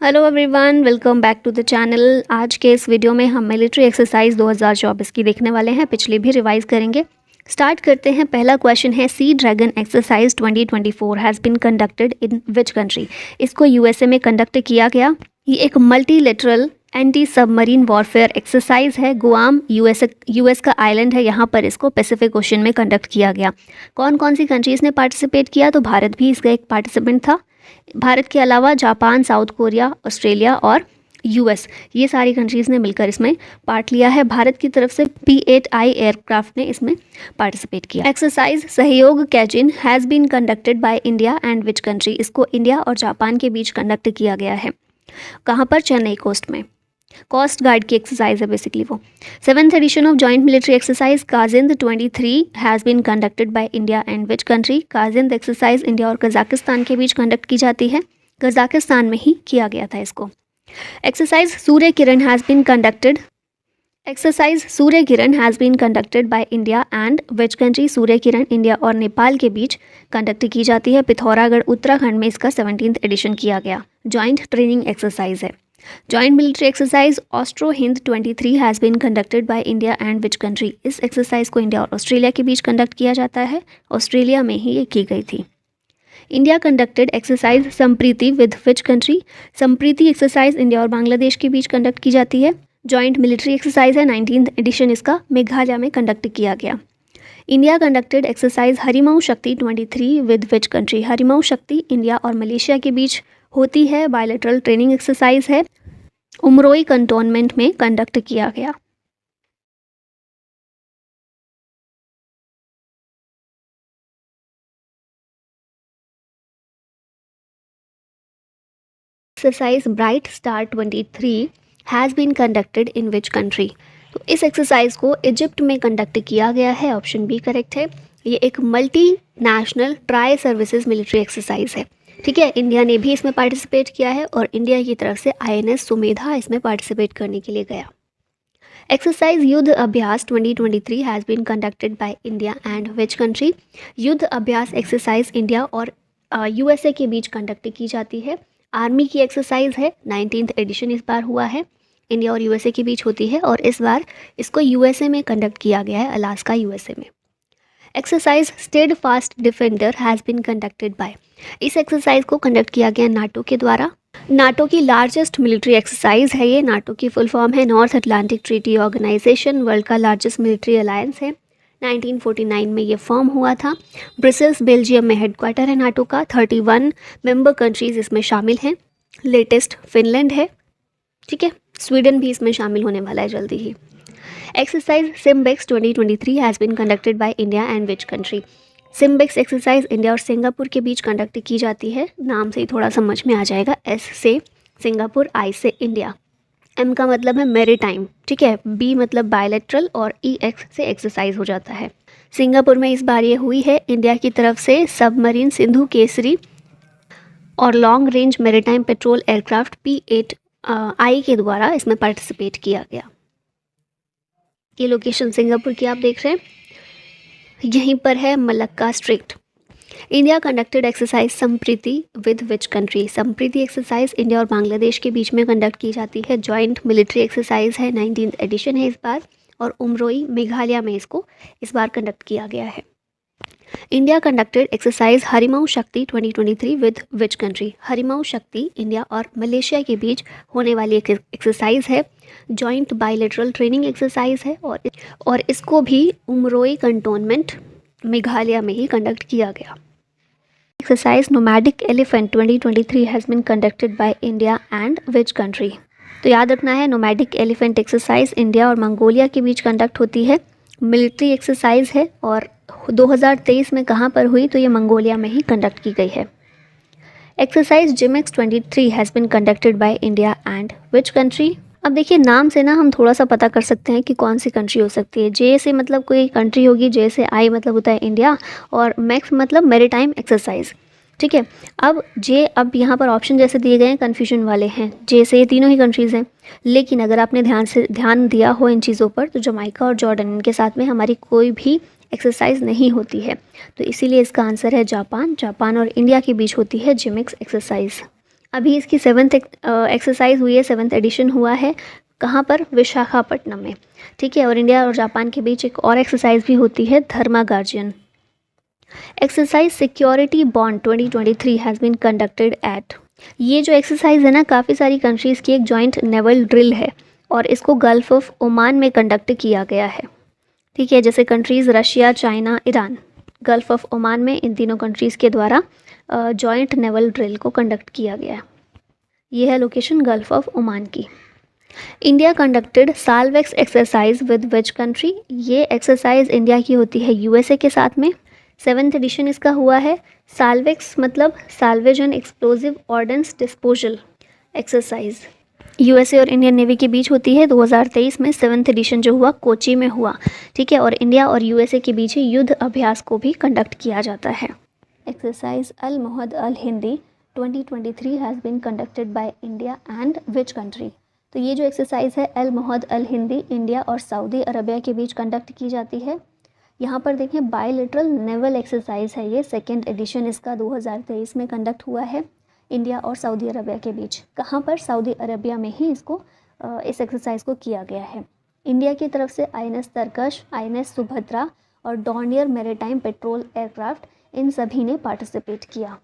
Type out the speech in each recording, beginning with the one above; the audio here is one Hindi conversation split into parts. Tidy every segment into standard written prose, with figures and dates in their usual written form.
Hello everyone, welcome back to the channel. आज के इस वीडियो में हम मिलिट्री एक्सरसाइज 2024 की देखने वाले हैं। पिछली भी रिवाइज करेंगे। स्टार्ट करते हैं। पहला क्वेश्चन है, sea dragon exercise 2024 has been conducted in which country. इसको यूएसए में कंडक्ट किया गया। ये एक multilateral anti submarine warfare exercise है। गुआम यूएस का आइलैंड है, यहाँ पर इसको पैसिफिक ओशन में कंडक्ट किया गया। कौन कौन सी कंट्रीज़ ने पार्टिसिपेट किया? तो भारत भी इसका एक पार्टिसिपेंट था। भारत के अलावा जापान, साउथ कोरिया, ऑस्ट्रेलिया और यूएस, ये सारी कंट्रीज़ ने मिलकर इसमें पार्ट लिया है। भारत की तरफ से P-8I एयरक्राफ्ट ने इसमें पार्टिसिपेट किया। Exercise Sahyog Kaijin has been conducted by India and which country. इसको इंडिया और जापान के बीच कंडक्ट किया गया है। कहाँ पर? चेन्नई कोस्ट में। कोस्ट गार्ड की एक्सरसाइज है बेसिकली वो। 7th edition of joint military exercise Kazind 23 has been conducted by India and which country. Kazind exercise India और कजाकिस्तान के बीच कंडक्ट की जाती है। कजाकिस्तान में ही किया गया था इसको। Exercise Surya Kiran has been conducted. Exercise Surya Kiran has been conducted by India and which country. Surya Kiran India और नेपाल के बीच कंडक्ट की जाती है। पिथौरागढ़ उत्तराखंड में इसका 17th एडिशन किया गया। जॉइंट ट्रेनिंग एक्सरसाइज है। Joint military exercise Austra Hind 23 has been conducted by India and which country. इस एक्सरसाइज को इंडिया और ऑस्ट्रेलिया के बीच कंडक्ट किया जाता है। ऑस्ट्रेलिया में ही ये की गई थी। India conducted exercise Sampriti with which country. Sampriti exercise India और बांग्लादेश के बीच कंडक्ट की जाती है। जॉइंट मिलिट्री एक्सरसाइज है। 19th एडिशन इसका मेघालय में कंडक्ट किया गया। इंडिया कंडक्टेड एक्सरसाइज हरिमऊ शक्ति 23 विद विच कंट्री। हरिमऊ शक्ति इंडिया और मलेशिया के बीच होती है। बायलैटरल ट्रेनिंग एक्सरसाइज है। उमरोई कंटोनमेंट में कंडक्ट किया गया। Exercise bright star 23 has been conducted in which country. तो इस एक्सरसाइज को इजिप्ट में कंडक्ट किया गया है। ऑप्शन बी करेक्ट है। ये एक multi national tri services military exercise है। ठीक है, इंडिया ने भी इसमें पार्टिसिपेट किया है और इंडिया की तरफ से INS सुमेधा इसमें पार्टिसिपेट करने के लिए गया। Exercise Yudh Abhyas 2023 has been conducted by India and which country. Yudh Abhyas exercise India और USA के बीच कंडक्ट की जाती है। आर्मी की एक्सरसाइज है। 19th एडिशन इस बार हुआ है। इंडिया और USA के बीच होती है और इस बार इसको USA में कंडक्ट किया गया है, अलास्का USA में। Exercise steadfast defender has been conducted by. इस एक्सरसाइज को कंडक्ट किया गया नाटो के द्वारा। नाटो की लार्जेस्ट मिलिट्री एक्सरसाइज है ये। नाटो की फुल फॉर्म है North Atlantic Treaty Organization. World का लार्जेस्ट मिलिट्री अलायंस है। 1949 में ये फॉर्म हुआ था। ब्रसेल्स बेल्जियम में हेडक्वार्टर है नाटो का। 31 मेंबर कंट्रीज इसमें शामिल हैं। लेटेस्ट फिनलैंड है। ठीक है, स्वीडन भी इसमें शामिल होने वाला है जल्दी ही। Exercise SIMBEX 2023 has been conducted by India and which country. SIMBEX exercise India और सिंगापुर के बीच कंडक्ट की जाती है। नाम से ही थोड़ा समझ में आ जाएगा। S से सिंगापुर, I से इंडिया, M का मतलब है मैरीटाइम। ठीक है, B मतलब बायलैटरल और EX से एक्सरसाइज हो जाता है। सिंगापुर में इस बार ये हुई है। इंडिया की तरफ से सबमरीन सिंधु केसरी और long range maritime petrol aircraft P-8I के द्वारा इसमें पार्टिसिपेट किया गया। ये लोकेशन सिंगापुर की आप देख रहे हैं, यहीं पर है Malacca strait. India conducted exercise Sampriti with which country. Sampriti exercise India और बांग्लादेश के बीच में कंडक्ट की जाती है। जॉइंट मिलिट्री एक्सरसाइज है। 19th एडिशन है इस बार और उमरोई मेघालय में इसको इस बार कंडक्ट किया गया है। इंडिया कंडक्टेड एक्सरसाइज हरिमऊ शक्ति 2023 विद विच कंट्री। हरिमऊ शक्ति इंडिया और मलेशिया के बीच होने वाली एक एक्सरसाइज है। जॉइंट बायलैटरल ट्रेनिंग एक्सरसाइज है और इसको भी उमरोई कंटोनमेंट मेघालय में ही कंडक्ट किया गया। Exercise nomadic elephant 2023 has been conducted by India and which country. तो याद रखना है, नोमैडिक एलिफेंट एक्सरसाइज इंडिया और मंगोलिया के बीच कंडक्ट होती है। मिलिट्री एक्सरसाइज है और 2023 में कहाँ पर हुई? तो ये मंगोलिया में ही कंडक्ट की गई है। Exercise JIMEX 23 has been conducted by India and which country. अब देखिए, नाम से ना हम थोड़ा सा पता कर सकते हैं कि कौन सी कंट्री हो सकती है। J से मतलब कोई कंट्री होगी, J से I मतलब होता है इंडिया और मैक्स मतलब मैरीटाइम एक्सरसाइज। ठीक है, अब यहाँ पर ऑप्शन जैसे दिए गए हैं कन्फ्यूजन वाले हैं। J से ये तीनों ही कंट्रीज़ हैं, लेकिन अगर आपने ध्यान दिया हो इन चीज़ों पर तो जमाइका और जॉर्डन, इनके साथ में हमारी कोई भी एक्सरसाइज नहीं होती है। तो इसीलिए इसका आंसर है जापान। जापान और इंडिया के बीच होती है जिमेक्स एक्सरसाइज। अभी इसकी 7th एक्सरसाइज हुई है, 7th एडिशन हुआ है। कहाँ पर? विशाखापट्टनम में। ठीक है, और इंडिया और जापान के बीच एक और एक्सरसाइज भी होती है, Dharma guardian. Exercise security bond 2023 has been conducted at. ये जो एक्सरसाइज है ना, काफ़ी सारी कंट्रीज़ की एक जॉइंट नेवल ड्रिल है और इसको गल्फ ऑफ ओमान में कंडक्ट किया गया है। ठीक है, जैसे countries Russia, China, Iran, gulf of Oman में इन तीनों कंट्रीज़ के द्वारा जॉइंट नेवल ड्रिल को कंडक्ट किया गया है। ये है लोकेशन गल्फ ऑफ ओमान की। India conducted SALVEX exercise with which country? ये एक्सरसाइज इंडिया की होती है यूएसए के साथ में। 7th एडिशन इसका हुआ है। साल्वेक्स मतलब salvage and explosive ordnance disposal exercise, USA और इंडियन नेवी के बीच होती है। 2023 में 7th एडिशन जो हुआ कोची में हुआ। ठीक है, और इंडिया और यूएसए के बीच युद्ध अभ्यास को भी कंडक्ट किया जाता है। Exercise Al Mohed Al Hindi 2023 has been conducted by India and which country? तो ये जो एक्सरसाइज है Al Mohed Al Hindi India और सऊदी अरबिया के बीच कंडक्ट की जाती है। यहाँ पर देखें बायलैटरल नेवल एक्सरसाइज है ये, 2nd एडिशन इसका 2023 में कंडक्ट हुआ है इंडिया और सऊदी अरबिया के बीच। कहाँ पर? सऊदी अरबिया में ही इसको इस एक्सरसाइज को किया गया है। इंडिया की तरफ से INS तरकश, INS सुभद्रा और डॉर्नियर मैरीटाइम पेट्रोल एयरक्राफ्ट, इन सभी ने पार्टिसिपेट किया।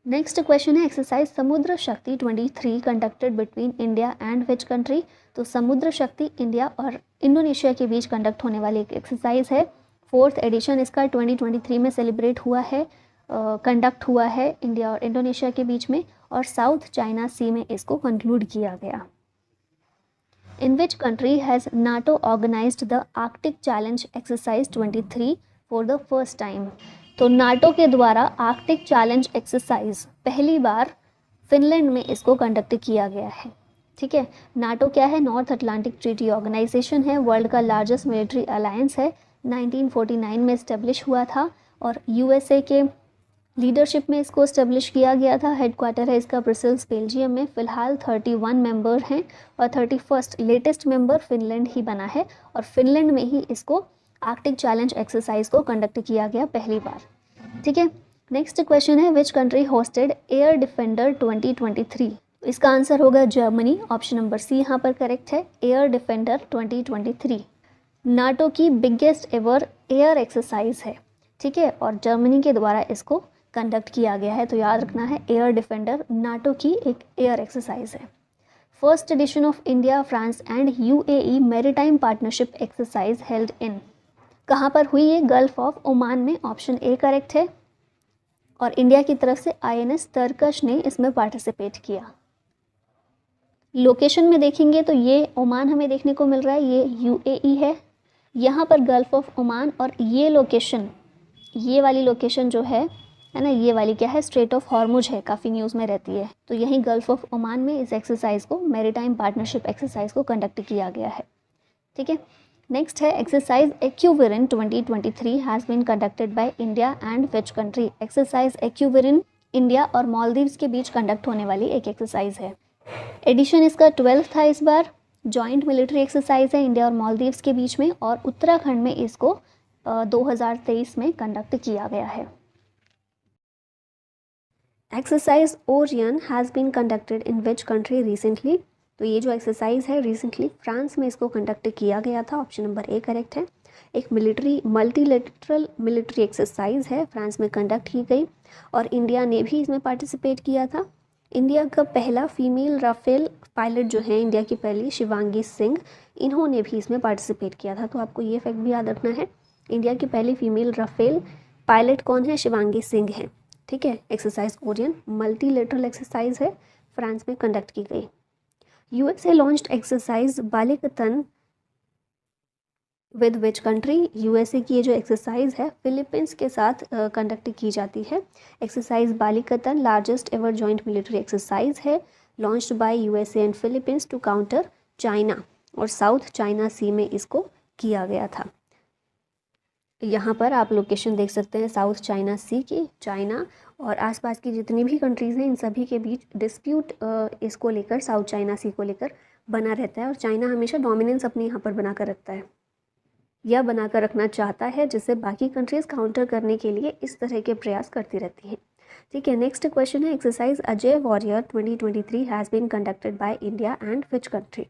नेक्स्ट क्वेश्चन है एक्सरसाइज समुद्र शक्ति 23 conducted between India and which country? तो समुद्र शक्ति इंडिया और इंडोनेशिया के बीच कंडक्ट होने वाली एक एक्सरसाइज है। 4th एडिशन इसका 2023 में सेलिब्रेट हुआ है, कंडक्ट हुआ है इंडिया और इंडोनेशिया के बीच में, और साउथ चाइना सी में इसको कंक्लूड किया गया। In which country has NATO organized the Arctic challenge exercise 23 for the first time? तो नाटो के द्वारा आर्कटिक चैलेंज एक्सरसाइज पहली बार फिनलैंड में इसको कंडक्ट किया गया है। ठीक है, नाटो क्या है? नॉर्थ अटलांटिक ट्रीटी ऑर्गेनाइजेशन है, वर्ल्ड का लार्जेस्ट मिलिट्री अलायंस है, 1949 में इस्टेब्लिश हुआ था और यूएसए के लीडरशिप में इसको इस्टेब्लिश किया गया था। हेडक्वार्टर है इसका ब्रसेल्स बेल्जियम में। फ़िलहाल 31 मेंबर हैं और 31st लेटेस्ट मेंबर फिनलैंड ही बना है और फिनलैंड में ही इसको आर्कटिक चैलेंज एक्सरसाइज को कंडक्ट किया गया पहली बार। ठीक है, नेक्स्ट क्वेश्चन है which country hosted air defender 2023? इसका आंसर होगा जर्मनी, ऑप्शन नंबर सी यहाँ पर करेक्ट है, एयर डिफेंडर 2023 नाटो की बिगेस्ट एवर एयर एक्सरसाइज है। ठीक है, और जर्मनी के द्वारा इसको कंडक्ट किया गया है, तो याद रखना है एयर डिफेंडर नाटो की एक एयर एक्सरसाइज है। First edition of India, France and UAE maritime partnership exercise held in, कहाँ पर हुई है? गल्फ ऑफ ओमान में, ऑप्शन ए करेक्ट है, और इंडिया की तरफ से INS तरकश ने इसमें पार्टिसिपेट किया। लोकेशन में देखेंगे तो ये ओमान हमें देखने को मिल रहा है, ये UAE है, यहाँ पर गल्फ ऑफ ओमान, और ये लोकेशन, ये वाली लोकेशन जो है ना, ये वाली क्या है? स्ट्रेट ऑफ हॉर्मुज है, काफ़ी न्यूज़ में रहती है। तो यहीं गल्फ ऑफ ओमान में इस एक्सरसाइज को, मैरीटाइम पार्टनरशिप एक्सरसाइज को कंडक्ट किया गया है। ठीक है, नेक्स्ट है exercise Ekuverin 2023 has been conducted by India and which country? Exercise Ekuverin India और मालदीव्स के बीच कंडक्ट होने वाली एक एक्सरसाइज है। एडिशन इसका 12th था इस बार। जॉइंट मिलिट्री एक्सरसाइज है इंडिया और मालदीव्स के बीच में, और उत्तराखंड में इसको 2023 में कंडक्ट किया गया है। Exercise Orion has been conducted in which country recently? तो ये जो एक्सरसाइज है रिसेंटली फ्रांस में इसको कंडक्ट किया गया था, ऑप्शन नंबर ए करेक्ट है। एक मल्टीलेटरल मिलिट्री एक्सरसाइज है, फ्रांस में कंडक्ट की गई और इंडिया ने भी इसमें पार्टिसिपेट किया था। इंडिया का पहला फीमेल राफेल पायलट जो है इंडिया की पहली, शिवांगी सिंह, इन्होंने भी इसमें पार्टिसिपेट किया था। तो आपको ये फैक्ट भी याद रखना है, इंडिया की पहली फीमेल राफेल पायलट कौन है? शिवांगी सिंह है। ठीक है, एक्सरसाइज ओरियन मल्टीलेटरल एक्सरसाइज है, फ्रांस में कंडक्ट की गई। USA launched exercise Balikatan with which country? USA की ये जो एक्सरसाइज है फिलीपींस के साथ कंडक्ट की जाती है। Exercise Balikatan largest ever joint military exercise है, launched by USA and Philippines to counter China, और साउथ चाइना सी में इसको किया गया था। यहाँ पर आप लोकेशन देख सकते हैं साउथ चाइना सी की, चाइना और आसपास की जितनी भी कंट्रीज़ हैं इन सभी के बीच डिस्प्यूट इसको लेकर, साउथ चाइना सी को लेकर बना रहता है, और चाइना हमेशा डोमिनेंस अपने यहाँ पर बना कर रखता है या बना कर रखना चाहता है, जिससे बाकी कंट्रीज़ काउंटर करने के लिए इस तरह के प्रयास करती रहती हैं। ठीक है, नेक्स्ट क्वेश्चन है exercise Ajay warrior 2023 has been conducted by India and which country.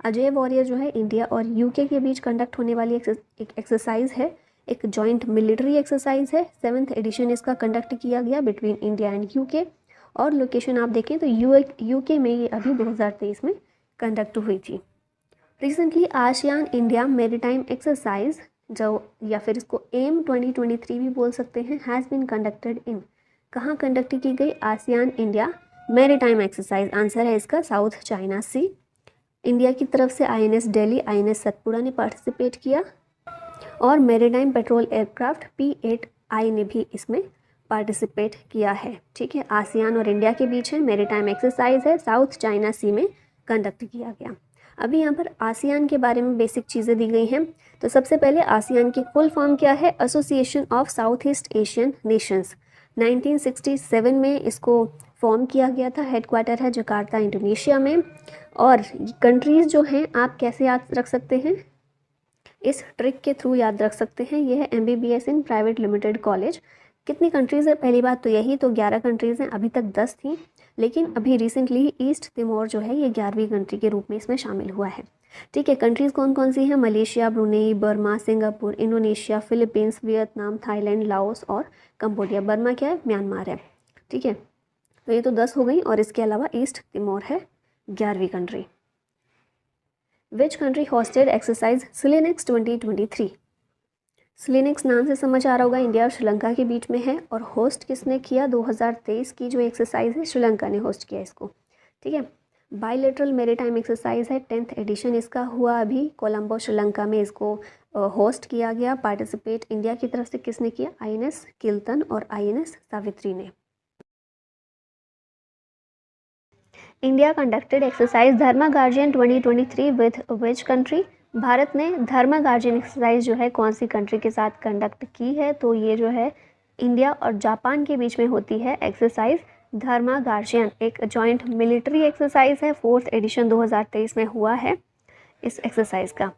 Ajay warrior जो है इंडिया और यूके के बीच कंडक्ट होने वाली एक एक्सरसाइज है, एक जॉइंट मिलिट्री एक्सरसाइज है। 7th एडिशन इसका कंडक्ट किया गया बिटवीन इंडिया एंड यूके, और लोकेशन आप देखें तो यूके में ये अभी 2023 में कंडक्ट हुई थी। Recently ASEAN India maritime exercise जो, या फिर इसको एम 2023 भी बोल सकते हैं, हैज़ बीन कंडक्टेड इन, कहाँ कंडक्ट की गई? ASEAN India maritime exercise. Answer है इसका साउथ चाइना सी। इंडिया की तरफ से INS दिल्ली, INS सतपुड़ा ने पार्टिसिपेट किया, और मेरीटाइम पेट्रोल एयरक्राफ्ट P-8I ने भी इसमें पार्टिसिपेट किया है। ठीक है, आसियान और इंडिया के बीच है, मेरीटाइम एक्सरसाइज है, साउथ चाइना सी में कंडक्ट किया गया। अभी यहाँ पर आसियान के बारे में बेसिक चीज़ें दी गई हैं। तो सबसे पहले आसियान की फुल फॉर्म क्या है? Association of south east Asian Nations. 1967 में इसको फॉर्म किया गया था। हेडक्वार्टर है जकार्ता, इंडोनेशिया में। और कंट्रीज़ जो हैं आप कैसे याद रख सकते हैं? इस ट्रिक के थ्रू याद रख सकते हैं। यह है MBBS in private limited college. कितनी कंट्रीज़ है? पहली बात तो यही, तो 11 कंट्रीज़ हैं। अभी तक 10 थी, लेकिन अभी रिसेंटली ईस्ट तिमोर जो है ये 11वीं कंट्री के रूप में इसमें शामिल हुआ है। ठीक है, कंट्रीज़ कौन कौन सी हैं? Malaysia, Brunei, Burma, Singapore, Indonesia, Philippines, Vietnam, Thailand, Laos और कंबोडिया। बर्मा क्या है? म्यांमार है। ठीक है, तो ये तो 10 हो गई, और इसके अलावा ईस्ट तिमोर है 11वीं कंट्री। Which country hosted exercise SLINEX 2023? SLINEX नाम से समझ आ रहा होगा, इंडिया और श्रीलंका के बीच में है। और होस्ट किसने किया? 2023 की जो एक्सरसाइज है श्रीलंका ने होस्ट किया इसको। ठीक है, बायलैटरल मेरीटाइम एक्सरसाइज है, 10th एडिशन इसका हुआ अभी कोलंबो श्रीलंका में। इसको होस्ट किया गया। पार्टिसिपेट इंडिया की तरफ से किसने किया? INS किल्तन और INS सावित्री ने। India conducted exercise Dharma guardian 2023 with which country? Bharat ने धर्मा गार्जियन एक्सरसाइज जो है कौन सी कंट्री के साथ कंडक्ट की है? तो ये जो है इंडिया और जापान के बीच में होती है एक्सरसाइज धर्मा गार्जियन। एक जॉइंट मिलिट्री एक्सरसाइज है, 4th एडिशन 2023 में हुआ है इस एक्सरसाइज का।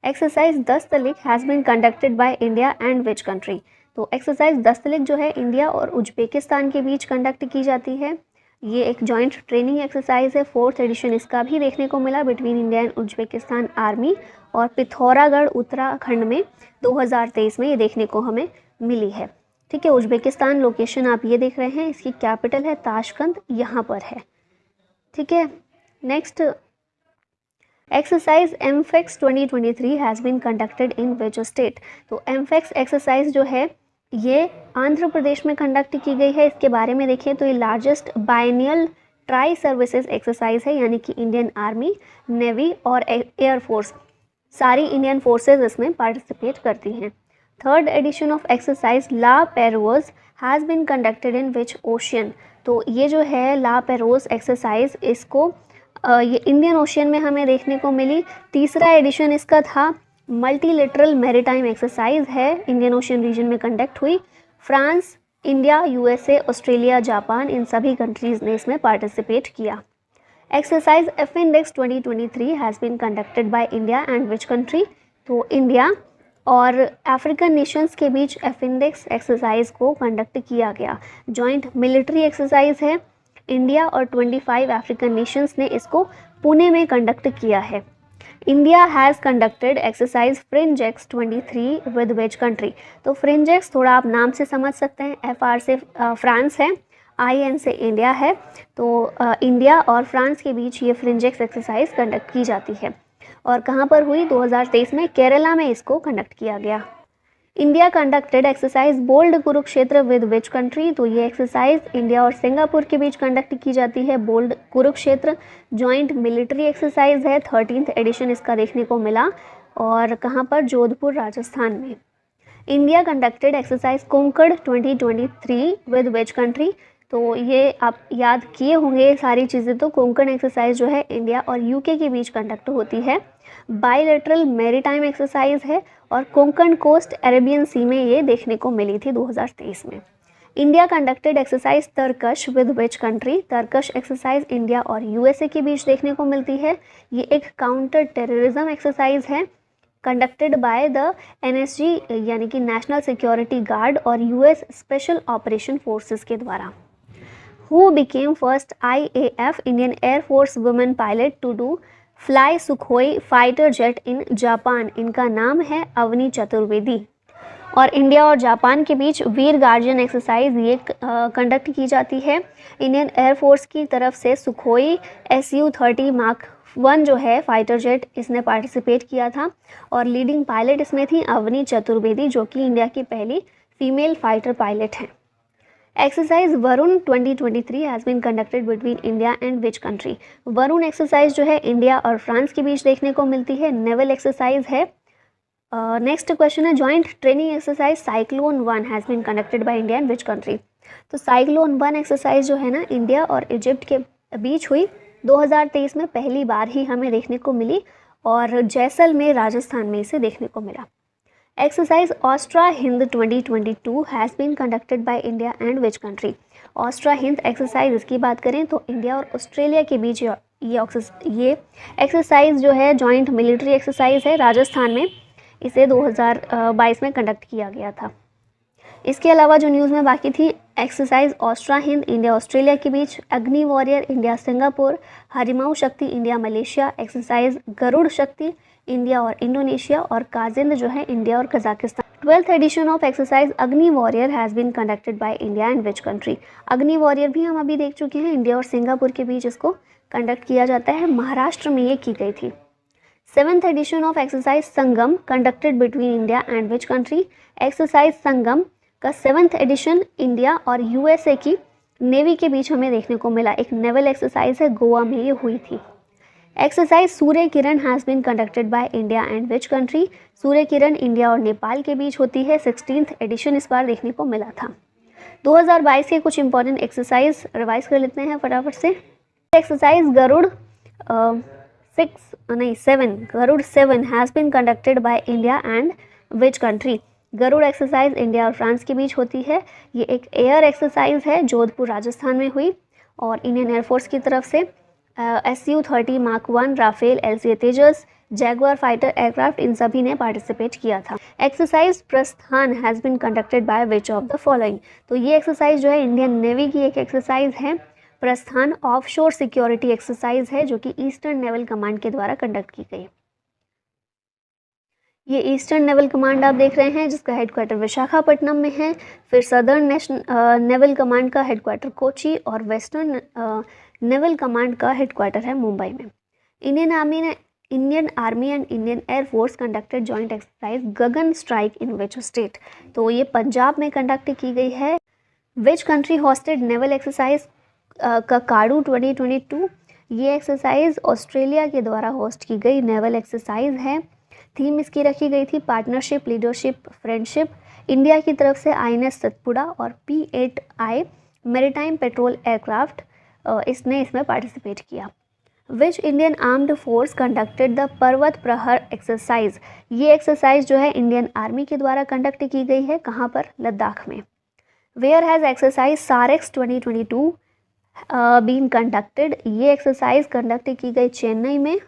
Exercise Dustlik has been conducted by India and which country? तो एक्सरसाइज दस्तलिक जो है इंडिया और उज्बेकिस्तान के बीच कंडक्ट की जाती है। ये एक जॉइंट ट्रेनिंग एक्सरसाइज है, 4th एडिशन इसका भी देखने को मिला between India and Uzbekistan army, और पिथौरागढ़ उत्तराखंड में 2023 में ये देखने को हमें मिली है। ठीक है, उज्बेकिस्तान लोकेशन आप ये देख रहे हैं, इसकी कैपिटल है ताशकंद, यहाँ पर है। ठीक है, next exercise AMPHEX 2023 has been conducted in which state? तो एमफेक्स एक्सरसाइज जो है ये आंध्र प्रदेश में कंडक्ट की गई है। इसके बारे में देखें तो ये largest biennial tri services exercise है, यानी कि इंडियन आर्मी, नेवी और एयरफोर्स, सारी इंडियन फोर्सेज इसमें पार्टिसिपेट करती हैं। 3rd edition of exercise La Perouse has been conducted in which ocean? तो ये जो है ला पेरोज एक्सरसाइज, इसको ये इंडियन ओशियन में हमें देखने को मिली। 3रा एडिशन इसका था। मल्टीलेटरल मैरीटाइम एक्सरसाइज है, इंडियन ओशियन रीजन में कंडक्ट हुई। France, India, USA, Australia, Japan, इन सभी कंट्रीज़ ने इसमें पार्टिसिपेट किया। Exercise AFINDEX 2023 has been conducted by India and which country? तो इंडिया और अफ्रीकन नेशंस के बीच एफिंडेक्स एक्सरसाइज को कंडक्ट किया गया। जॉइंट मिलिट्री एक्सरसाइज है, इंडिया और 25 अफ्रीकन नेशंस ने इसको पुणे में कंडक्ट किया है। India has conducted exercise फ्रिंजेक्स 23 with which country? तो फ्रिंजेक्स थोड़ा आप नाम से समझ सकते हैं, FR से फ्रांस है, IN से इंडिया है। तो इंडिया और फ्रांस के बीच ये फ्रिंजेक्स एक्सरसाइज कंडक्ट की जाती है। और कहाँ पर हुई? 2023 में केरला में इसको कंडक्ट किया गया। India conducted exercise bold Kurukshetra with which country? तो ये एक्सरसाइज इंडिया और सिंगापुर के बीच कंडक्ट की जाती है। Bold Kurukshetra joint military exercise है, 13th एडिशन इसका देखने को मिला, और कहाँ पर? जोधपुर, राजस्थान में। India conducted exercise Konkan 2023 with which country? तो ये आप याद किए होंगे सारी चीज़ें। तो कोंकण एक्सरसाइज जो है इंडिया और UK के बीच कंडक्ट होती है। बायलैटरल मैरीटाइम एक्सरसाइज है, और कोंकण कोस्ट अरेबियन सी में ये देखने को मिली थी 2023 में। India conducted exercise Tarkash with which country? Tarkash exercise India और USA के बीच देखने को मिलती है। ये एक काउंटर टेररिज्म एक्सरसाइज है, कंडक्टेड बाय द NSG यानी कि नेशनल सिक्योरिटी गार्ड और US स्पेशल ऑपरेशन फोर्सेस के द्वारा। Who became first IAF Indian air force women pilot to do fly Sukhoi fighter jet in Japan? इनका नाम है अवनी चतुर्वेदी। और इंडिया और जापान के बीच वीर गार्जियन एक्सरसाइज ये कंडक्ट की जाती है। इंडियन एयरफोर्स की तरफ से सुखोई Su-30 मार्क 1 जो है फाइटर जेट, इसने पार्टिसिपेट किया था और लीडिंग पायलट इसमें थी अवनी चतुर्वेदी, जो कि इंडिया की पहली फीमेल फाइटर पायलट हैं। Exercise Varun 2023 has been conducted between India and which country? Varun exercise जो है इंडिया और फ्रांस के बीच देखने को मिलती है, नेवल एक्सरसाइज है। नेक्स्ट क्वेश्चन है joint training exercise cyclone 1 has been conducted by India and which country? तो साइक्लोन 1 एक्सरसाइज जो है ना, इंडिया और इजिप्ट के बीच हुई 2023 में, पहली बार ही हमें देखने को मिली और जैसलमेर राजस्थान में इसे देखने को मिला। Exercise Austra Hind 2022 has been conducted by India and which country? Austra Hind exercise इसकी बात करें तो इंडिया और ऑस्ट्रेलिया के बीच ये एक्सरसाइज जो है जॉइंट मिलिट्री एक्सरसाइज है, राजस्थान में इसे 2022 में कंडक्ट किया गया था। इसके अलावा जो न्यूज़ में बाकी थी, exercise Austra Hind India Australia के बीच, अग्नि वॉरियर इंडिया सिंगापुर, हरिमाऊ शक्ति इंडिया मलेशिया, एक्सरसाइज गरुड़ शक्ति इंडिया और इंडोनेशिया, और काजिंद जो है इंडिया और Kazakhstan. 12th edition of exercise Agni warrior has been conducted by India and which country? Agni warrior भी हम अभी देख चुके हैं, इंडिया और सिंगापुर के बीच इसको कंडक्ट किया जाता है, महाराष्ट्र में ये की गई थी। 7th edition of exercise Sangam conducted between India and which country? Exercise Sangam का 7th एडिशन इंडिया और USA की नेवी के बीच हमें देखने को मिला, एक नेवल एक्सरसाइज है, गोवा में ये हुई थी। Exercise Surya Kiran has been conducted by India and which country? Surya Kiran India और नेपाल के बीच होती है, 16th एडिशन इस बार देखने को मिला था। 2022 के कुछ इंपॉर्टेंट एक्सरसाइज रिवाइज कर लेते हैं फटाफट से। Exercise Garuda 7 has been conducted by India and which country? Garuda exercise India और फ्रांस के बीच होती है, ये एक एयर एक्सरसाइज है, जोधपुर राजस्थान में हुई और इंडियन एयरफोर्स की तरफ से Su-30 mark 1, Rafale, LCA Tejas, Jaguar fighter aircraft, इन सभी ने पार्टिसिपेट किया था। Exercise Prasthan has been conducted by which of the following? तो ये एक्सरसाइज जो है इंडियन नेवी की एक एक्सरसाइज है, प्रस्थान ऑफशोर सिक्योरिटी एक्सरसाइज है, जो कि ईस्टर्न नेवल कमांड के द्वारा कंडक्ट की गई। ये ईस्टर्न नेवल कमांड आप देख रहे हैं, जिसका हेडक्वार्टर विशाखापट्टनम में है। फिर सदर्न नेवल कमांड का हेडक्वार्टर कोची और वेस्टर्न नेवल कमांड का हेडक्वार्टर है मुंबई में। Indian army and Indian air force conducted joint exercise Gagan strike in which state? तो ये पंजाब में कंडक्ट की गई है। विच country hosted naval exercise Kakadu 2022? ये एक्सरसाइज ऑस्ट्रेलिया के द्वारा होस्ट की गई नेवल एक्सरसाइज है। थीम इसकी रखी गई थी पार्टनरशिप, लीडरशिप, फ्रेंडशिप। इंडिया की तरफ से INS सतपुड़ा और P-8I मैरीटाइम पेट्रोल एयरक्राफ्ट इसने इसमें पार्टिसिपेट किया। Which Indian armed force conducted the पर्वत प्रहर एक्सरसाइज? ये एक्सरसाइज जो है इंडियन आर्मी के द्वारा कंडक्ट की गई है, कहाँ पर? लद्दाख में। Where has exercise SAREX 2022 been conducted? ये एक्सरसाइज कंडक्ट की गई चेन्नई में।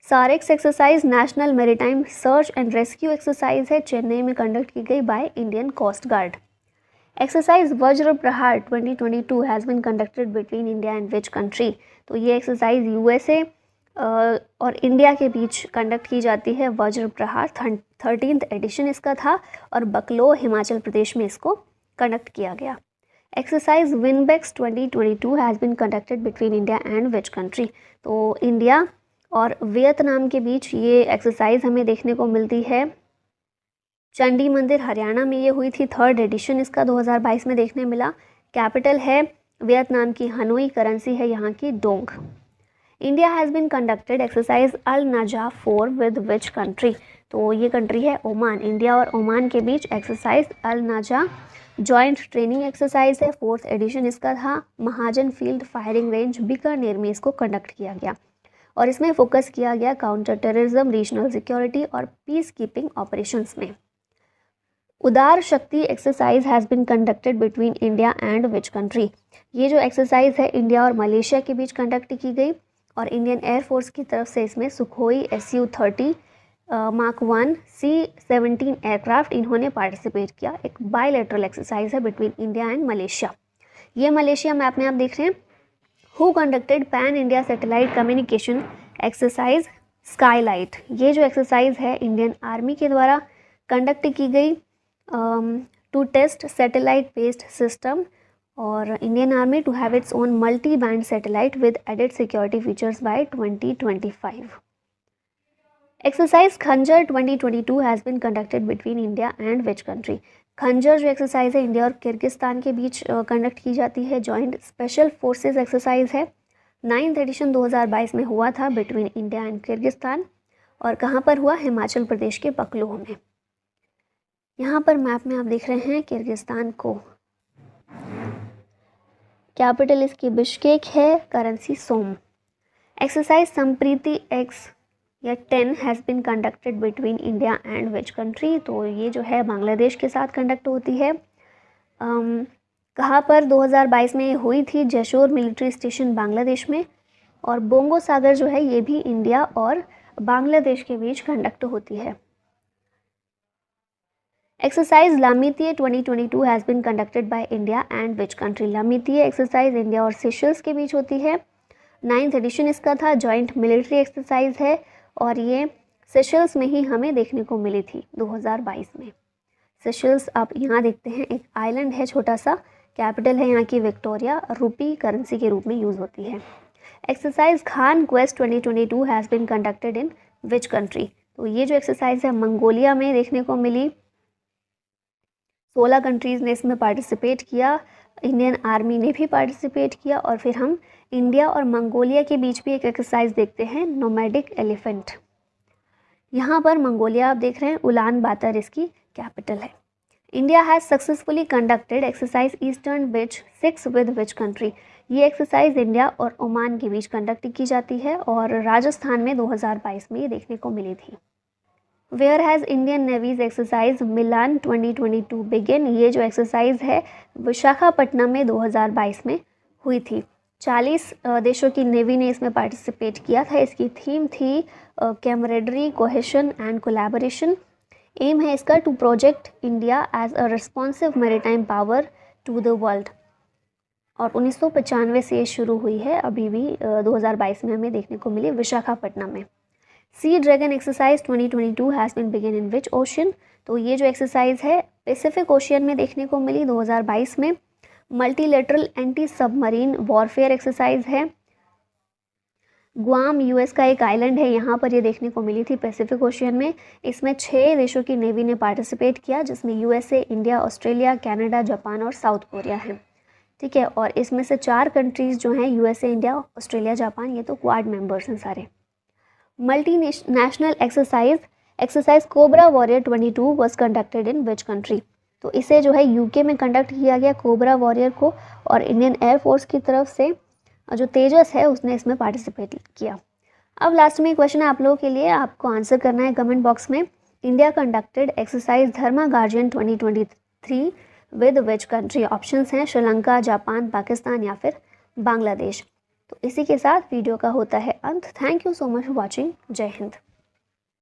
SAREX exercise national maritime search and rescue exercise है, चेन्नई में कंडक्ट की गई by Indian coast guard. Exercise Vajra Prahar 2022 has been conducted between India and which country? तो ये एक्सरसाइज USA और इंडिया के बीच कंडक्ट की जाती है। वज्र प्रहार 13th एडिशन इसका था और बकलो हिमाचल प्रदेश में इसको कंडक्ट किया गया। Exercise VINBAX 2022 has been conducted between India and which country? तो इंडिया और वियतनाम के बीच ये एक्सरसाइज हमें देखने को मिलती है। चंडी मंदिर हरियाणा में ये हुई थी, 3rd एडिशन इसका 2022 में देखने मिला। कैपिटल है वियतनाम की हनोई, करेंसी है यहाँ की dong. India has been conducted exercise Al Najah 4 with which country? तो ये कंट्री है ओमान। इंडिया और ओमान के बीच एक्सरसाइज अल नजा जॉइंट ट्रेनिंग एक्सरसाइज है, 4th एडिशन इसका था। महाजन फील्ड फायरिंग रेंज बीकानेर में इसको कंडक्ट किया गया और इसमें फोकस किया गया काउंटर टेररिज्म, रीजनल सिक्योरिटी और पीस कीपिंग ऑपरेशंस में। Udara Shakti exercise has been conducted between India and which country? ये जो एक्सरसाइज है इंडिया और मलेशिया के बीच कंडक्ट की गई और इंडियन एयरफोर्स की तरफ से इसमें Sukhoi Su-30 mark 1 C-17 aircraft इन्होंने पार्टिसिपेट किया। एक बायलैटरल एक्सरसाइज है बिटवीन इंडिया एंड मलेशिया। ये मलेशिया मैप में आप देख रहे हैं। Who conducted pan India satellite communication exercise Skylight. ये जो एक्सरसाइज है इंडियन आर्मी के द्वारा कंडक्ट की गई to test satellite based system और Indian army to have its own multi band satellite with added security features by 2025। Exercise Khanjar 2022 has been conducted between India and which country. Khanjar जो एक्सरसाइज है इंडिया और किर्गिस्तान के बीच कंडक्ट की जाती है। जॉइंट स्पेशल फोर्सेस एक्सरसाइज है। 9th एडिशन 2022 में हुआ था बिटवीन इंडिया एंड किर्गिस्तान। और कहाँ पर हुआ? हिमाचल प्रदेश के पकलोह में। यहाँ पर मैप में आप देख रहे हैं किर्गिस्तान को। कैपिटल इसकी बिश्केक है, करेंसी सोम। एक्सरसाइज संप्रीति एक्स या 10 has been conducted between India and which country. तो ये जो है बांग्लादेश के साथ कंडक्ट होती है। कहाँ पर 2022 में हुई थी? जशोर मिलिट्री स्टेशन बांग्लादेश में। और बोंगो सागर जो है ये भी इंडिया और बांग्लादेश के बीच कंडक्ट होती है। Exercise Lamitiye 2022 has been conducted by India and which country. Lamitiye exercise India और सेशल्स के बीच होती है। 9th एडिशन इसका था। जॉइंट मिलिट्री एक्सरसाइज है और ये सेशल्स में ही हमें देखने को मिली थी 2022 में। सेशल्स आप यहाँ देखते हैं, एक आइलैंड है छोटा सा। कैपिटल है यहाँ की विक्टोरिया। रुपी करेंसी के रूप में यूज़ होती है। Exercise Khan quest 2022 has been conducted in which country. तो ये जो एक्सरसाइज है मंगोलिया में देखने को मिली। 16 कंट्रीज़ ने इसमें पार्टिसिपेट किया। इंडियन आर्मी ने भी पार्टिसिपेट किया। और फिर हम इंडिया और मंगोलिया के बीच भी एक एक्सरसाइज देखते हैं, नोमैडिक एलिफेंट। यहाँ पर मंगोलिया आप देख रहे हैं, उलान बातर इसकी कैपिटल है। India has successfully conducted exercise Eastern Bridge 6 with which country. ये एक्सरसाइज इंडिया और ओमान के बीच कंडक्ट की जाती है और राजस्थान में 2022 में ये देखने को मिली थी। Where has Indian navy's exercise Milan 2022 begin. ये जो एक्सरसाइज है विशाखापट्टनम में 2022 में हुई थी। 40 देशों की नेवी ने इसमें पार्टिसिपेट किया था। इसकी थीम थी camaraderie, cohesion and collaboration. Aim है इसका to project India as a responsive maritime power to the world. और 1995 से ये शुरू हुई है, अभी भी 2022 में हमें देखने को मिली विशाखापट्टनम में। Sea dragon exercise 2022 has been begin in which ocean. तो ये जो एक्सरसाइज है पैसिफिक ओशियन में देखने को मिली 2022 में। Multilateral anti submarine warfare exercise है। गुआम यूएस का एक आइलैंड है, यहाँ पर ये देखने को मिली थी पैसिफिक ओशियन में। इसमें 6 देशों की नेवी ने पार्टिसिपेट किया, जिसमें USA, India, Australia, Canada, Japan और साउथ कोरिया है। ठीक है। और इसमें से 4 कंट्रीज़ जो हैं यूएसए, इंडिया, ऑस्ट्रेलिया, जापान, ये तो क्वाड मेंबर्स हैं सारे। Multi national exercise cobra warrior 22 was conducted in which country. तो इसे जो है यूके में कंडक्ट किया गया कोबरा वॉरियर को। और इंडियन एयरफोर्स की तरफ से जो तेजस है उसने इसमें पार्टिसिपेट किया। अब लास्ट में क्वेश्चन है आप लोगों के लिए, आपको आंसर करना है कमेंट बॉक्स में। India conducted exercise Dharma guardian 2023 with which country. Options हैं श्रीलंका, जापान, पाकिस्तान या फिर बांग्लादेश। तो इसी के साथ वीडियो का होता है अंत। Thank you so much for watching. जय हिंद।